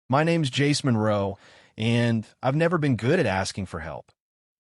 My name's Jace Monroe, and I've never been good at asking for help,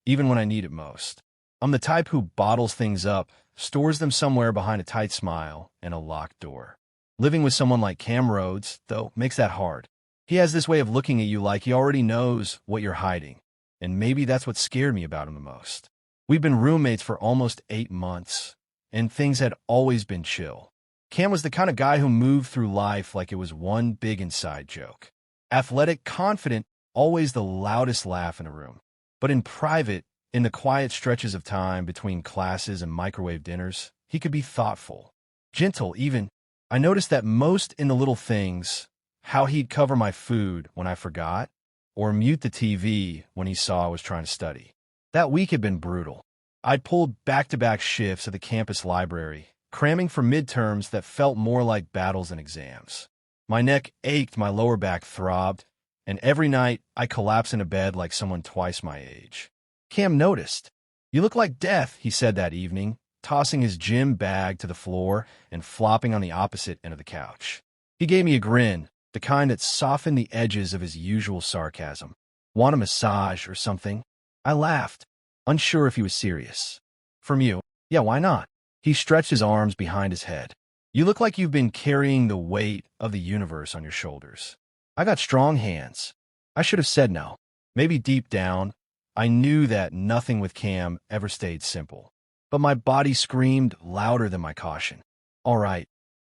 even when I need it most. I'm the type who bottles things up, stores them somewhere behind a tight smile and a locked door. Living with someone like Cam Rhodes, though, makes that hard. He has this way of looking at you like he already knows what you're hiding, and maybe that's what scared me about him the most. We've been roommates for almost 8 months, and things had always been chill. Cam was the kind of guy who moved through life like it was one big inside joke. Athletic, confident, always the loudest laugh in a room. But in private, in the quiet stretches of time between classes and microwave dinners, he could be thoughtful, gentle even. I noticed that most in the little things, how he'd cover my food when I forgot, or mute the TV when he saw I was trying to study. That week had been brutal. I'd pulled back-to-back shifts at the campus library, cramming for midterms that felt more like battles than exams. My neck ached, my lower back throbbed, and every night I collapsed into bed like someone twice my age. Cam noticed. "You look like death," he said that evening, tossing his gym bag to the floor and flopping on the opposite end of the couch. He gave me a grin, the kind that softened the edges of his usual sarcasm. "Want a massage or something?" I laughed, unsure if he was serious. "From you? Yeah, why not?" He stretched his arms behind his head. "You look like you've been carrying the weight of the universe on your shoulders." I got strong hands. I should have said no. Maybe deep down, I knew that nothing with Cam ever stayed simple. But my body screamed louder than my caution. "All right,"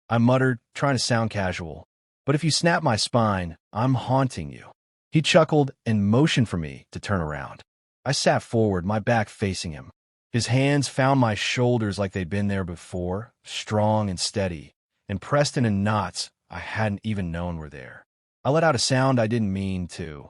I muttered, trying to sound casual. "But if you snap my spine, I'm haunting you." He chuckled and motioned for me to turn around. I sat forward, my back facing him. His hands found my shoulders like they'd been there before, strong and steady, and pressed in knots I hadn't even known were there. I let out a sound I didn't mean to.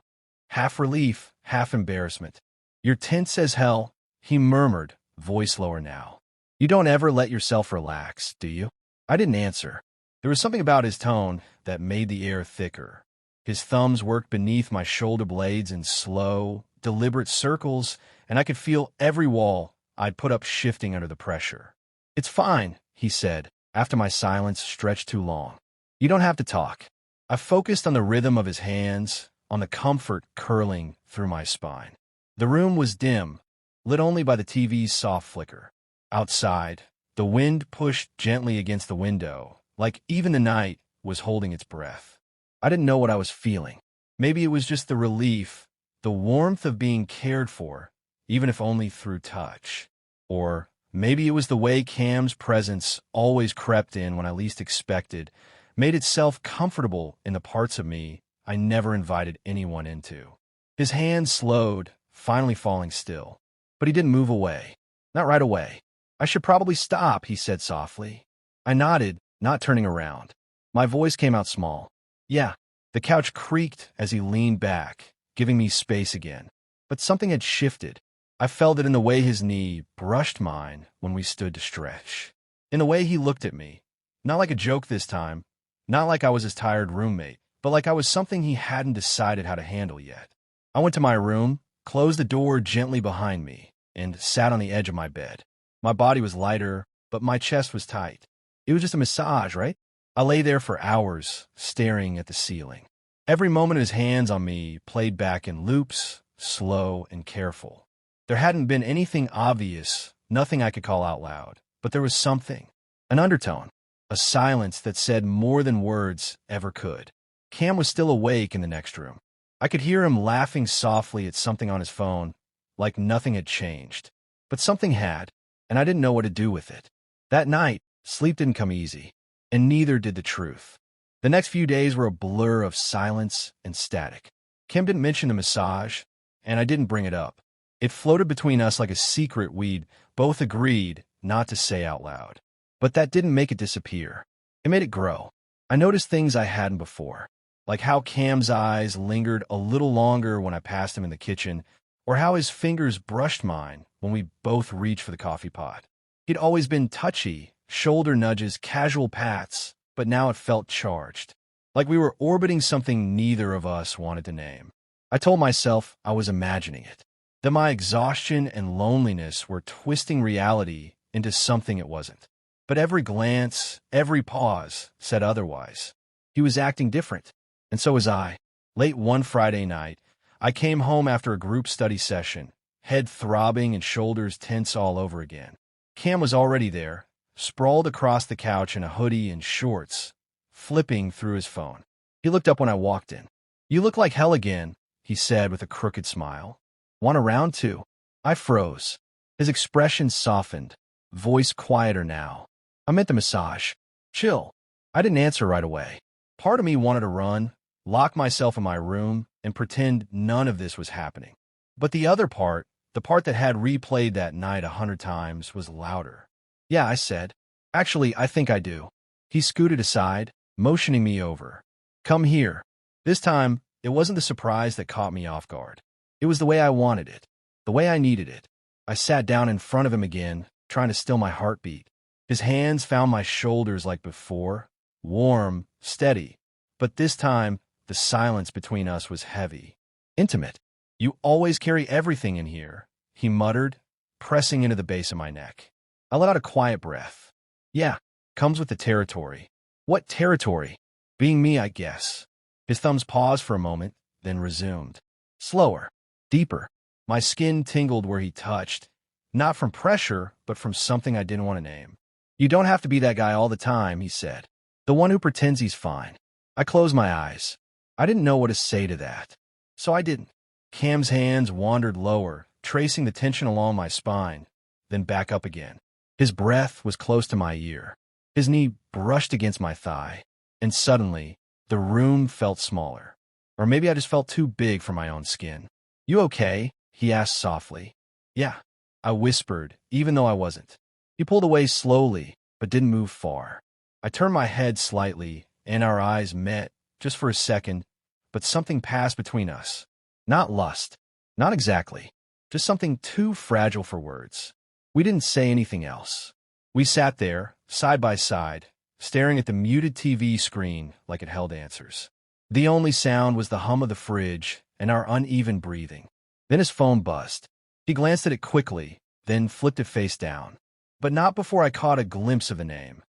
Half relief, half embarrassment. "You're tense as hell," he murmured, voice lower now. "You don't ever let yourself relax, do you?" I didn't answer. There was something about his tone that made the air thicker. His thumbs worked beneath my shoulder blades in slow, deliberate circles, and I could feel every wall I'd put up shifting under the pressure. "It's fine," he said, after my silence stretched too long. "You don't have to talk." I focused on the rhythm of his hands, on the comfort curling through my spine. The room was dim, lit only by the TV's soft flicker. Outside, the wind pushed gently against the window, like even the night was holding its breath. I didn't know what I was feeling. Maybe it was just the relief, the warmth of being cared for, even if only through touch. Or maybe it was the way Cam's presence always crept in when I least expected, made itself comfortable in the parts of me I never invited anyone into. His hand slowed, finally falling still. But he didn't move away. Not right away. "I should probably stop," he said softly. I nodded, not turning around. My voice came out small. "Yeah." The couch creaked as he leaned back, giving me space again. But something had shifted. I felt it in the way his knee brushed mine when we stood to stretch. In the way he looked at me. Not like a joke this time. Not like I was his tired roommate, but like I was something he hadn't decided how to handle yet. I went to my room, closed the door gently behind me, and sat on the edge of my bed. My body was lighter, but my chest was tight. It was just a massage, right? I lay there for hours, staring at the ceiling. Every moment of his hands on me played back in loops, slow and careful. There hadn't been anything obvious, nothing I could call out loud, but there was something, an undertone, a silence that said more than words ever could. Cam was still awake in the next room. I could hear him laughing softly at something on his phone, like nothing had changed. But something had, and I didn't know what to do with it. That night, sleep didn't come easy, and neither did the truth. The next few days were a blur of silence and static. Kim didn't mention the massage, and I didn't bring it up. It floated between us like a secret we'd both agreed not to say out loud. But that didn't make it disappear. It made it grow. I noticed things I hadn't before, like how Cam's eyes lingered a little longer when I passed him in the kitchen, or how his fingers brushed mine when we both reached for the coffee pot. He'd always been touchy, shoulder nudges, casual pats, but now it felt charged, like we were orbiting something neither of us wanted to name. I told myself I was imagining it, that my exhaustion and loneliness were twisting reality into something it wasn't. But every glance, every pause said otherwise. He was acting different, and so was I. Late one Friday night, I came home after a group study session, head throbbing and shoulders tense all over again. Cam was already there, sprawled across the couch in a hoodie and shorts, flipping through his phone. He looked up when I walked in. "You look like hell again," he said with a crooked smile. "Want a round two?" I froze. His expression softened, voice quieter now. "I meant the massage. Chill." I didn't answer right away. Part of me wanted to run, lock myself in my room, and pretend none of this was happening. But the other part, the part that had replayed that night 100 times, was louder. "Yeah," I said. "Actually, I think I do." He scooted aside, motioning me over. "Come here." This time, it wasn't the surprise that caught me off guard. It was the way I wanted it, the way I needed it. I sat down in front of him again, trying to still my heartbeat. His hands found my shoulders like before, warm, steady. But this time, the silence between us was heavy, intimate. "You always carry everything in here," he muttered, pressing into the base of my neck. I let out a quiet breath. "Yeah, comes with the territory." "What territory?" "Being me, I guess." His thumbs paused for a moment, then resumed. Slower, deeper. My skin tingled where he touched, not from pressure, but from something I didn't want to name. "You don't have to be that guy all the time," he said. "The one who pretends he's fine." I closed my eyes. I didn't know what to say to that, so I didn't. Cam's hands wandered lower, tracing the tension along my spine, then back up again. His breath was close to my ear. His knee brushed against my thigh, and suddenly, the room felt smaller. Or maybe I just felt too big for my own skin. "You okay?" he asked softly. "Yeah," I whispered, even though I wasn't. He pulled away slowly, but didn't move far. I turned my head slightly, and our eyes met, just for a second, but something passed between us. Not lust. Not exactly. Just something too fragile for words. We didn't say anything else. We sat there, side by side, staring at the muted TV screen like it held answers. The only sound was the hum of the fridge and our uneven breathing. Then his phone buzzed. He glanced at it quickly, then flipped it face down. But not before I caught a glimpse of the name.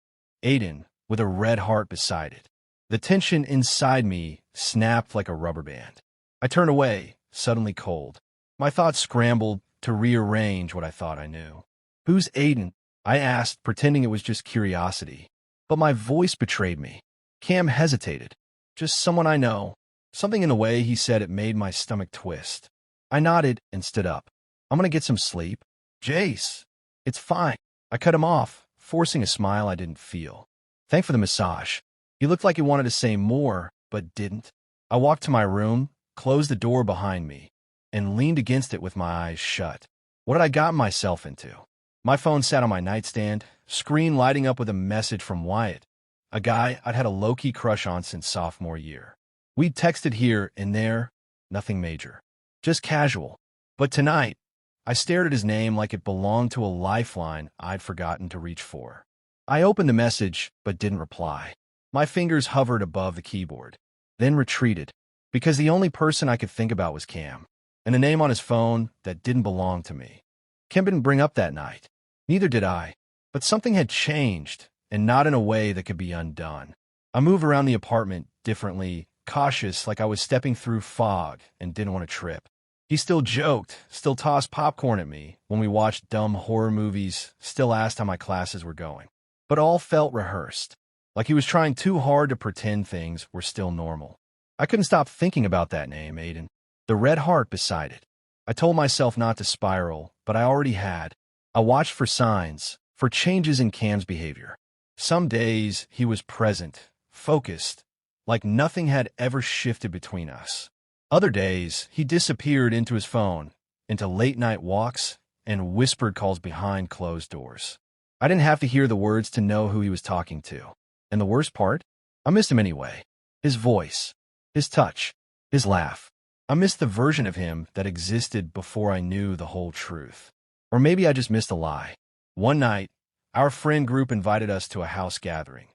Aiden, with a red heart beside it. The tension inside me snapped like a rubber band. I turned away, suddenly cold. My thoughts scrambled to rearrange what I thought I knew. "Who's Aiden?" I asked, pretending it was just curiosity. But my voice betrayed me. Cam hesitated. "Just someone I know." Something in the way he said it made my stomach twist. I nodded and stood up. "I'm gonna get some sleep." "Jace." "It's fine." I cut him off, forcing a smile I didn't feel. "Thanks for the massage." He looked like he wanted to say more, but didn't. I walked to my room, closed the door behind me, and leaned against it with my eyes shut. What had I gotten myself into? My phone sat on my nightstand, screen lighting up with a message from Wyatt, a guy I'd had a low-key crush on since sophomore year. We'd texted here and there, nothing major, just casual. But tonight, I stared at his name like it belonged to a lifeline I'd forgotten to reach for. I opened the message, but didn't reply. My fingers hovered above the keyboard, then retreated, because the only person I could think about was Cam, and a name on his phone that didn't belong to me. Cam didn't bring up that night. Neither did I. But something had changed, and not in a way that could be undone. I moved around the apartment differently, cautious like I was stepping through fog and didn't want to trip. He still joked, still tossed popcorn at me when we watched dumb horror movies, still asked how my classes were going. But all felt rehearsed, like he was trying too hard to pretend things were still normal. I couldn't stop thinking about that name, Aiden. The red heart beside it. I told myself not to spiral, but I already had. I watched for signs, for changes in Cam's behavior. Some days he was present, focused, like nothing had ever shifted between us. Other days he disappeared into his phone, into late-night walks, and whispered calls behind closed doors. I didn't have to hear the words to know who he was talking to. And the worst part? I missed him anyway. His voice, his touch, his laugh. I missed the version of him that existed before I knew the whole truth. Or maybe I just missed a lie. One night, our friend group invited us to a house gathering.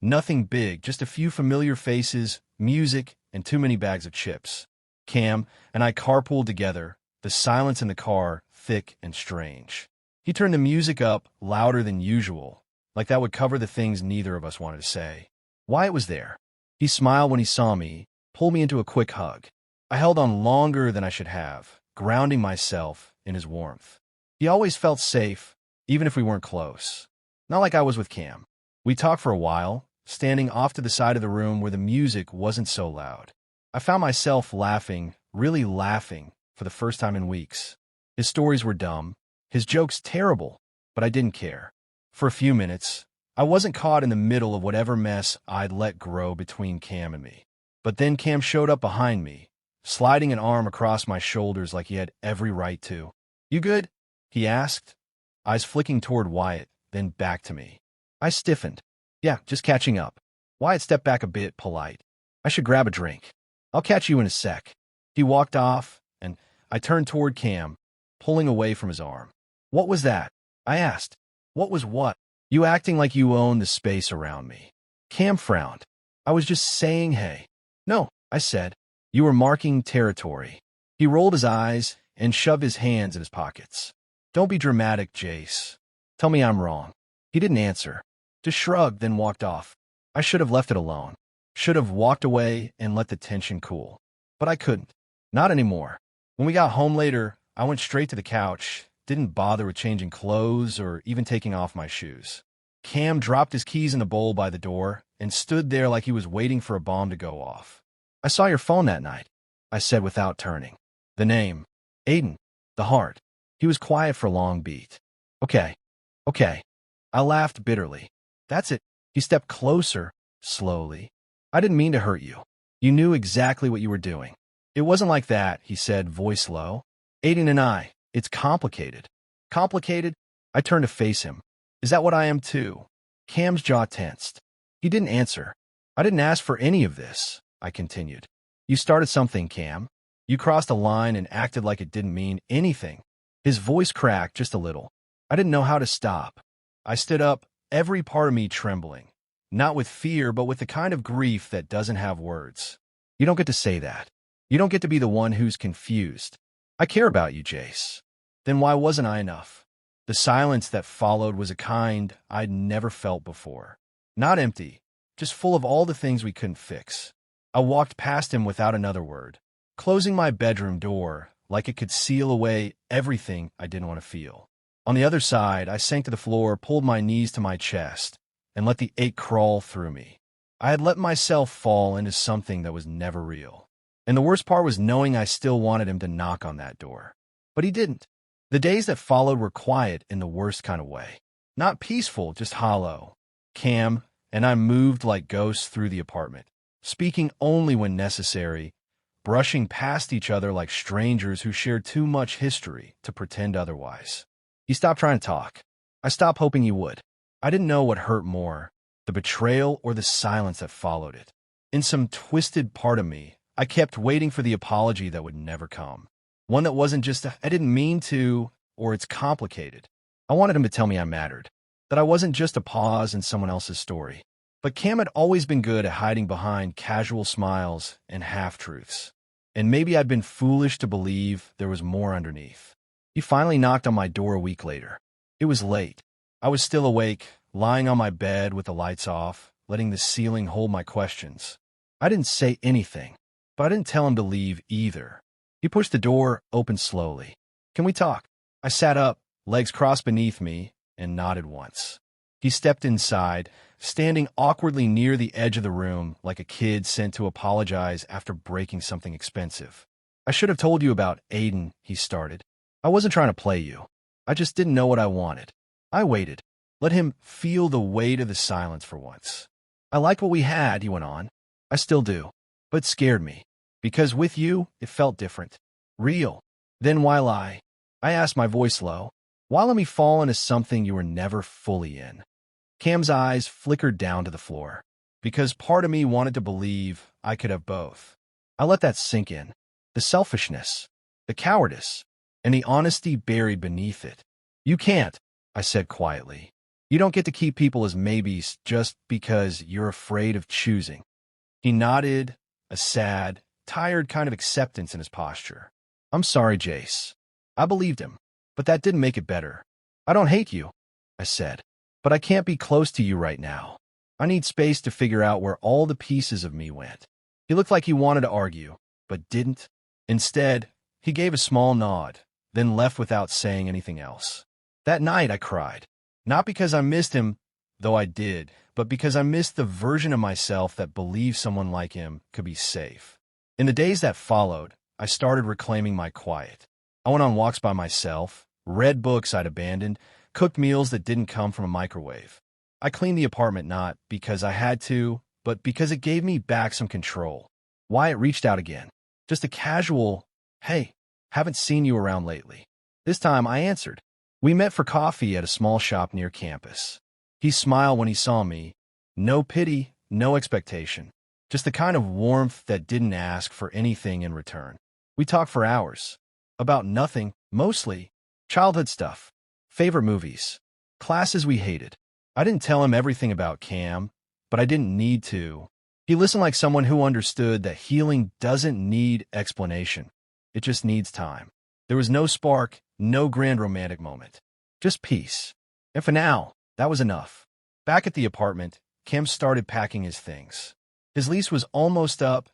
Nothing big, just a few familiar faces, music, and too many bags of chips. Cam and I carpooled together, the silence in the car thick and strange. He turned the music up louder than usual, like that would cover the things neither of us wanted to say. Wyatt was there. He smiled when he saw me, pulled me into a quick hug. I held on longer than I should have, grounding myself in his warmth. He always felt safe, even if we weren't close. Not like I was with Cam. We talked for a while, standing off to the side of the room where the music wasn't so loud. I found myself laughing, really laughing, for the first time in weeks. His stories were dumb, his jokes terrible, but I didn't care. For a few minutes, I wasn't caught in the middle of whatever mess I'd let grow between Cam and me. But then Cam showed up behind me, sliding an arm across my shoulders like he had every right to. "You good?" he asked, eyes flicking toward Wyatt, then back to me. I stiffened. "Yeah, just catching up." Wyatt stepped back a bit, polite. "I should grab a drink. I'll catch you in a sec." He walked off, and I turned toward Cam, pulling away from his arm. "What was that?" I asked. "What was what?" "You acting like you own the space around me." Cam frowned. "I was just saying hey." "No," I said. "You were marking territory." He rolled his eyes and shoved his hands in his pockets. "Don't be dramatic, Jace. Tell me I'm wrong." He didn't answer. Just shrugged, then walked off. I should have left it alone. Should have walked away and let the tension cool. But I couldn't. Not anymore. When we got home later, I went straight to the couch, didn't bother with changing clothes or even taking off my shoes. Cam dropped his keys in a bowl by the door and stood there like he was waiting for a bomb to go off. "I saw your phone that night," I said without turning. The name. Aiden. The heart. He was quiet for a long beat. Okay. I laughed bitterly. "That's it." He stepped closer, slowly. "I didn't mean to hurt you. You knew exactly what you were doing." "It wasn't like that," he said, voice low. "Aiden and I, it's complicated." "Complicated?" I turned to face him. "Is that what I am too?" Cam's jaw tensed. He didn't answer. "I didn't ask for any of this," I continued. "You started something, Cam. You crossed a line and acted like it didn't mean anything." His voice cracked just a little. I didn't know how to stop. I stood up, every part of me trembling. Not with fear, but with the kind of grief that doesn't have words. "You don't get to say that. You don't get to be the one who's confused. I care about you, Jace." Then why wasn't I enough? The silence that followed was a kind I'd never felt before. Not empty, just full of all the things we couldn't fix. I walked past him without another word, closing my bedroom door like it could seal away everything I didn't want to feel. On the other side, I sank to the floor, pulled my knees to my chest, and let the ache crawl through me. I had let myself fall into something that was never real. And the worst part was knowing I still wanted him to knock on that door. But he didn't. The days that followed were quiet in the worst kind of way. Not peaceful, just hollow. Cam and I moved like ghosts through the apartment, speaking only when necessary, brushing past each other like strangers who shared too much history to pretend otherwise. He stopped trying to talk. I stopped hoping he would. I didn't know what hurt more, the betrayal or the silence that followed it. In some twisted part of me, I kept waiting for the apology that would never come. One that wasn't just "I didn't mean to" or "it's complicated." I wanted him to tell me I mattered, that I wasn't just a pause in someone else's story. But Cam had always been good at hiding behind casual smiles and half-truths. And maybe I'd been foolish to believe there was more underneath. He finally knocked on my door a week later. It was late. I was still awake, lying on my bed with the lights off, letting the ceiling hold my questions. I didn't say anything, but I didn't tell him to leave either. He pushed the door open slowly. "Can we talk?" I sat up, legs crossed beneath me, and nodded once. He stepped inside, standing awkwardly near the edge of the room like a kid sent to apologize after breaking something expensive. "I should have told you about Aiden," he started. "I wasn't trying to play you. I just didn't know what I wanted." I waited. Let him feel the weight of the silence for once. "I liked what we had," he went on. "I still do. But it scared me. Because with you, it felt different. Real. Then I asked, my voice low, why let me fall into something you were never fully in?" Cam's eyes flickered down to the floor. "Because part of me wanted to believe I could have both." I let that sink in. The selfishness, the cowardice, and the honesty buried beneath it. "You can't," I said quietly. "You don't get to keep people as maybes just because you're afraid of choosing." He nodded, a sad, tired kind of acceptance in his posture. "I'm sorry, Jace." I believed him, but that didn't make it better. "I don't hate you," I said, "but I can't be close to you right now. I need space to figure out where all the pieces of me went." He looked like he wanted to argue, but didn't. Instead, he gave a small nod, then left without saying anything else. That night I cried. Not because I missed him, though I did, but because I missed the version of myself that believed someone like him could be safe. In the days that followed, I started reclaiming my quiet. I went on walks by myself, read books I'd abandoned, cooked meals that didn't come from a microwave. I cleaned the apartment not because I had to, but because it gave me back some control. Wyatt reached out again. Just a casual, "Hey, haven't seen you around lately." This time I answered. We met for coffee at a small shop near campus. He smiled when he saw me. No pity, no expectation. Just the kind of warmth that didn't ask for anything in return. We talked for hours. About nothing, mostly. Childhood stuff. Favorite movies. Classes we hated. I didn't tell him everything about Cam, but I didn't need to. He listened like someone who understood that healing doesn't need explanation. It just needs time. There was no spark, no grand romantic moment. Just peace. And for now, that was enough. Back at the apartment, Cam started packing his things. His lease was almost up,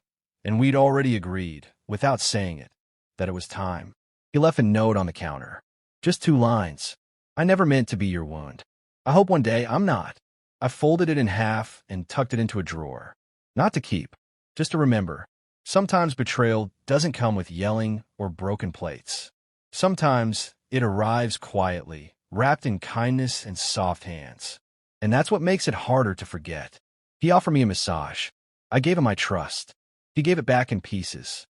and we'd already agreed, without saying it, that it was time. He left a note on the counter. Just 2 lines. "I never meant to be your wound. I hope one day I'm not." I folded it in half and tucked it into a drawer. Not to keep, just to remember. Sometimes betrayal doesn't come with yelling or broken plates. Sometimes it arrives quietly, wrapped in kindness and soft hands. And that's what makes it harder to forget. He offered me a massage. I gave him my trust. He gave it back in pieces.